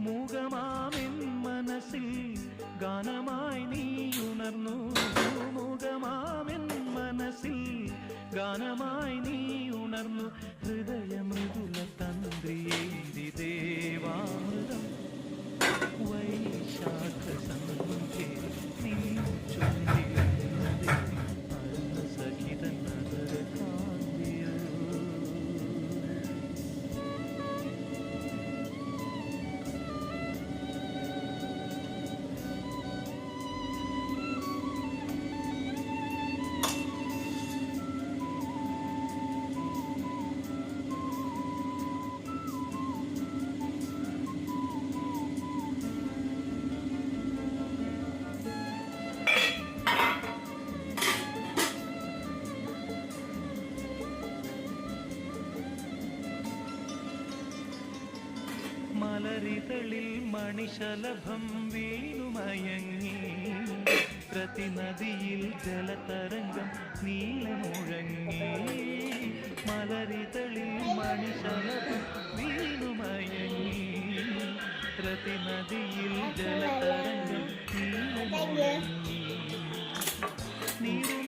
മൂകമാമെൻ മനസ്സിൽ ഗാനമായി നീ ഉണർന്നു. മൂകമാമെൻ മനസ്സിൽ ഗാനമായി നീ ഉണർന്നു. ഹൃദയമൃദുല തന്ത്രിയേന്തി ദേവാമൃതം വൈശാഖ സന്ധ്യേ നീ ചൊല്ലിടുന്നതേ അരുണ സഖിത നഗര കാന്തിയോ. മലരിതളിൽ മണിശലഭം വീണുമയങ്ങി. പ്രതിനദിയിൽ ജലതരംഗം നീളമുഴങ്ങി. മലരിതളിൽ മണിശലഭം വീണുമയങ്ങി. പ്രതിനദിയിൽ ജലതരംഗം നീളമുഴങ്ങി. നീറും